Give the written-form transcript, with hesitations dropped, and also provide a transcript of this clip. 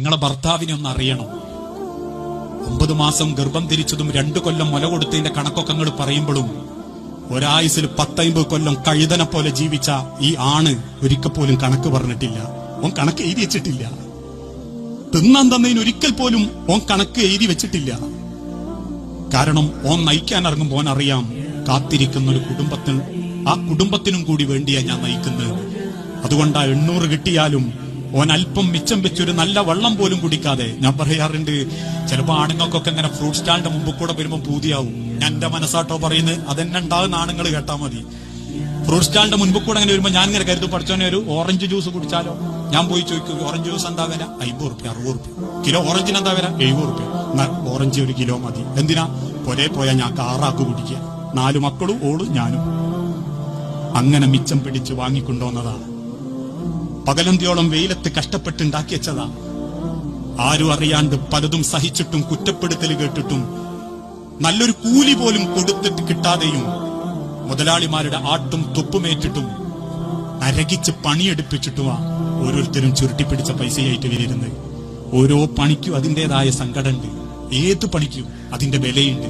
നിങ്ങളെ ഭർത്താവിനെ ഒന്ന് അറിയണം. 9 മാസം ഗർഭം ധരിച്ചതും 2 കൊല്ലം മുല കൊടുത്തതിന്റെ കണക്കൊക്കെ നിങ്ങൾ പറയുമ്പോഴും ഒരായുസിൽ 10-50 കൊല്ലം കഴുതനെ പോലെ ജീവിച്ച ഈ ആണ് ഒരിക്കൽ പോലും കണക്ക് പറഞ്ഞിട്ടില്ല. ഓൻ കണക്ക് എഴുതി വെച്ചിട്ടില്ല. തിന്നാൻ തന്നതിന് ഒരിക്കൽ പോലും ഓൻ കണക്ക് എഴുതി വെച്ചിട്ടില്ല. കാരണം ഓൻ നയിക്കാൻ ഇറങ്ങുമ്പോൾ ഓൻ അറിയാം, കാത്തിരിക്കുന്ന ഒരു കുടുംബത്തിന്, ആ കുടുംബത്തിനും കൂടി വേണ്ടിയാ ഞാൻ നയിക്കുന്നത്. അതുകൊണ്ടാ 800 കിട്ടിയാലും ഓൻ അല്പം മിച്ചം വെച്ചൊരു നല്ല വെള്ളം പോലും കുടിക്കാതെ. ഞാൻ പറയാറുണ്ട്, ചിലപ്പോ ആണുങ്ങൾക്കൊക്കെ ഇങ്ങനെ ഫ്രൂട്ട് സ്റ്റാളിന്റെ മുമ്പ് കൂടെ വരുമ്പോൾ പൂതിയാവും. ഞാൻ എന്റെ മനസ്സാട്ടോ പറയുന്നത്, അതെന്നെ ഉണ്ടാകുന്ന ആണുങ്ങൾ കേട്ടാ മതി. ഫ്രൂട്ട് സ്റ്റാളിന്റെ മുൻപ് കൂടെ അങ്ങനെ വരുമ്പോ ഞാൻ ഇങ്ങനെ കരുതും, പഠിച്ചോനെ ഒരു ഓറഞ്ച് ജ്യൂസ് കുടിച്ചാലോ. ഞാൻ പോയി ചോദിക്കും, ഓറഞ്ച് ജ്യൂസ് എന്താ വില? 50 റുപ്യ, 60 റുപ്യ. കിലോ ഓറഞ്ചിന് എന്താ വില? 70 റുപ്യ. ഓറഞ്ച് 1 കിലോ മതി. എന്തിനാ? പൊരേ പോയാ ഞാൻ കാറാക്ക് കുടിക്കുക. 4 മക്കളും ഓളും ഞാനും. അങ്ങനെ മിച്ചം പിടിച്ച് വാങ്ങിക്കൊണ്ടുവന്നതാ. പകലന്തിയോളം വെയിലത്ത് കഷ്ടപ്പെട്ടുണ്ടാക്കി വെച്ചതാ. ആരും അറിയാണ്ട് പലതും സഹിച്ചിട്ടും കുറ്റപ്പെടുത്തൽ കേട്ടിട്ടും നല്ലൊരു കൂലി പോലും കൊടുത്തിട്ട് കിട്ടാതെയും മുതലാളിമാരുടെ ആട്ടും തുപ്പുമേറ്റിട്ടും നരകിച്ച് പണിയെടുപ്പിച്ചിട്ടുമാ ഓരോരുത്തരും ചുരുട്ടിപ്പിടിച്ച പൈസയായിട്ട് വരുന്നത്. ഓരോ പണിക്കും അതിൻ്റെതായ സങ്കടമുണ്ട്. ഏത് പണിക്കും അതിന്റെ വിലയുണ്ട്.